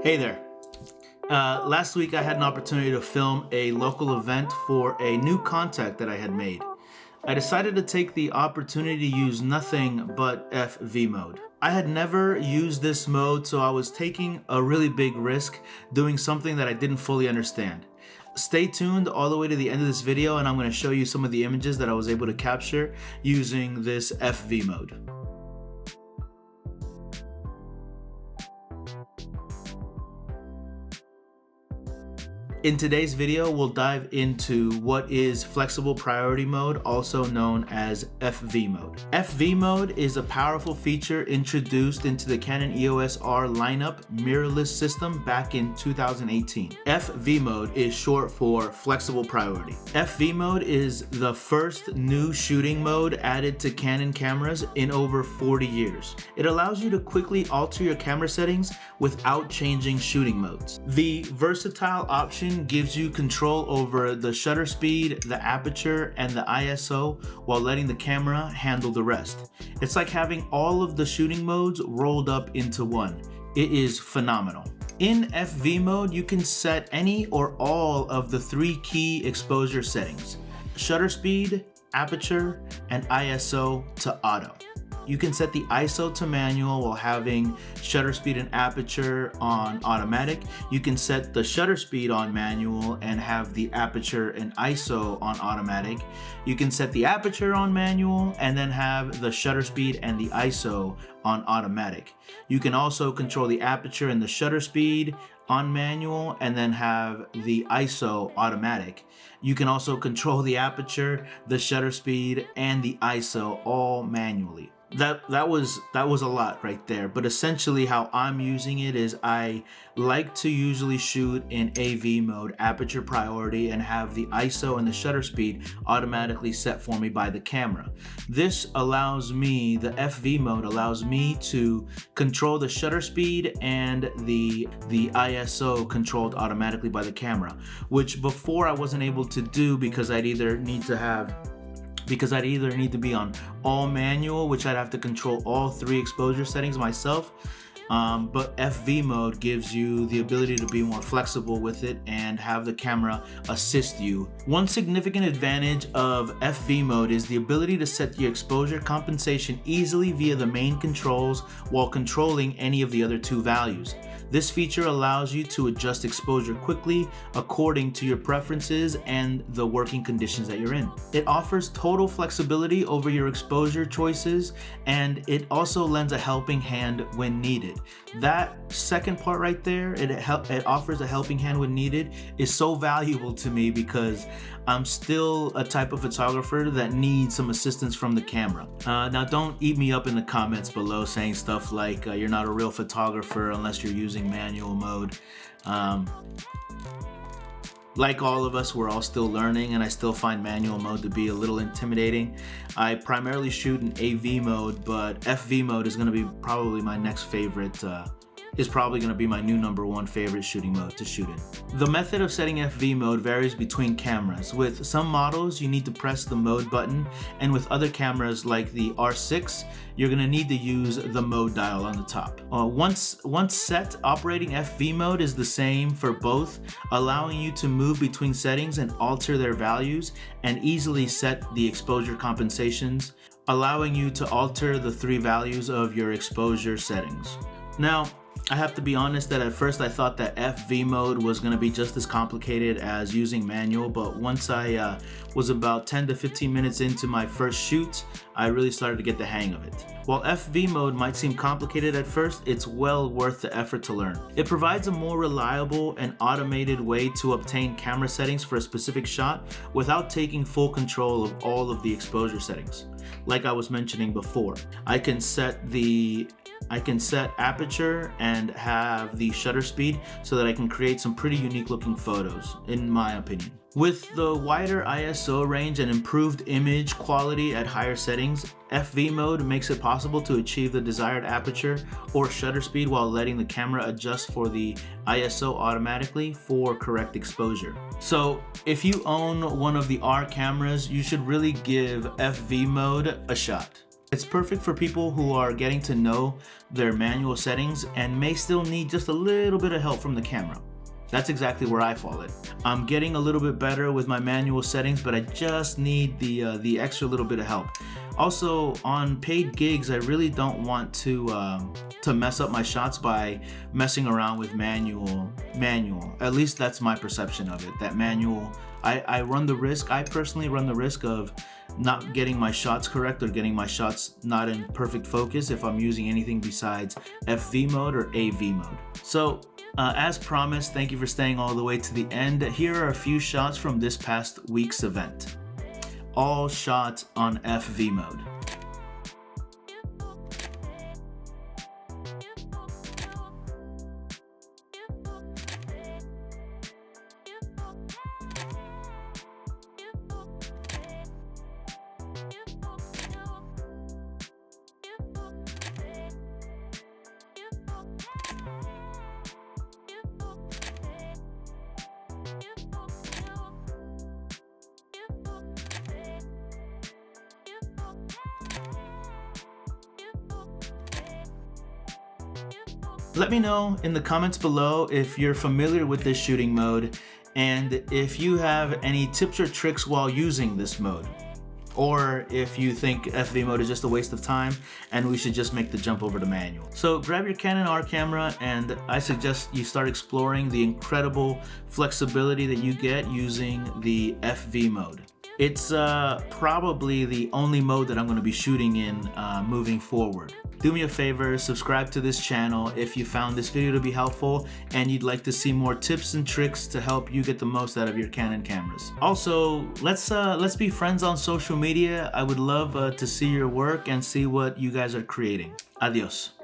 Hey there. Last week I had an opportunity to film a local event for a new contact that I had made. I decided to take the opportunity to use nothing but Fv mode. I had never used this mode, so I was taking a really big risk doing something that I didn't fully understand. Stay tuned all the way to the end of this video and I'm going to show you some of the images that I was able to capture using this Fv mode. In today's video, we'll dive into what is flexible priority mode, also known as Fv mode. Fv mode is a powerful feature introduced into the Canon EOS R lineup mirrorless system back in 2018. Fv mode is short for flexible priority. Fv mode is the first new shooting mode added to Canon cameras in over 40 years. It allows you to quickly alter your camera settings without changing shooting modes. The versatile option gives you control over the shutter speed, the aperture, and the ISO while letting the camera handle the rest. It's like having all of the shooting modes rolled up into one. It is phenomenal. In Fv mode, you can set any or all of the three key exposure settings: shutter speed, aperture, and ISO to auto. You can set the ISO to manual while having shutter speed and aperture on automatic. You can set the shutter speed on manual and have the aperture and ISO on automatic. You can set the aperture on manual and then have the shutter speed and the ISO on automatic. You can also control the aperture and the shutter speed on manual and then have the ISO automatic. You can also control the aperture, the shutter speed, and the ISO all manually. That was a lot right there, but essentially how I'm using it is I like to usually shoot in AV mode, aperture priority, and have the ISO and the shutter speed automatically set for me by the camera. This allows me, the Fv mode allows me to control the shutter speed and the ISO controlled automatically by the camera, which before I wasn't able to do because I'd either need to be on all manual, which I'd have to control all three exposure settings myself. But Fv mode gives you the ability to be more flexible with it and have the camera assist you. One significant advantage of Fv mode is the ability to set your exposure compensation easily via the main controls while controlling any of the other two values. This feature allows you to adjust exposure quickly according to your preferences and the working conditions that you're in. It offers total flexibility over your exposure choices, and it also lends a helping hand when needed. That second part right there, it offers a helping hand when needed, is so valuable to me because I'm still a type of photographer that needs some assistance from the camera. Now don't eat me up in the comments below saying stuff like you're not a real photographer unless you're using manual mode. Like all of us, we're all still learning, and I still find manual mode to be a little intimidating. I primarily shoot in AV mode, but Fv mode is going to be probably my next favorite, is probably going to be my new #1 favorite shooting mode to shoot in. The method of setting Fv mode varies between cameras. With some models, you need to press the mode button, and with other cameras like the R6, you're going to need to use the mode dial on the top. Once set, operating Fv mode is the same for both, allowing you to move between settings and alter their values and easily set the exposure compensations, allowing you to alter the three values of your exposure settings. Now, I have to be honest that at first I thought that Fv mode was going to be just as complicated as using manual, but once I was about 10 to 15 minutes into my first shoot, I really started to get the hang of it. While Fv mode might seem complicated at first, it's well worth the effort to learn. It provides a more reliable and automated way to obtain camera settings for a specific shot without taking full control of all of the exposure settings. Like I was mentioning before, I can set aperture and have the shutter speed so that I can create some pretty unique looking photos, in my opinion. With the wider ISO range and improved image quality at higher settings, Fv mode makes it possible to achieve the desired aperture or shutter speed while letting the camera adjust for the ISO automatically for correct exposure. So if you own one of the R cameras, you should really give Fv mode a shot. It's perfect for people who are getting to know their manual settings and may still need just a little bit of help from the camera. That's exactly where I fall in. I'm getting a little bit better with my manual settings, but I just need the extra little bit of help. Also, on paid gigs, I really don't want to mess up my shots by messing around with manual. At least that's my perception of it. That manual, I personally run the risk of not getting my shots correct or getting my shots not in perfect focus if I'm using anything besides FV mode or AV mode. So as promised, thank you for staying all the way to the end. Here are a few shots from this past week's event. All shot on FV mode. Let me know in the comments below if you're familiar with this shooting mode and if you have any tips or tricks while using this mode, or if you think FV mode is just a waste of time and we should just make the jump over to manual. So grab your Canon R camera and I suggest you start exploring the incredible flexibility that you get using the FV mode. It's probably the only mode that I'm going to be shooting in moving forward. Do me a favor, subscribe to this channel if you found this video to be helpful and you'd like to see more tips and tricks to help you get the most out of your Canon cameras. Also, let's be friends on social media. I would love to see your work and see what you guys are creating. Adios.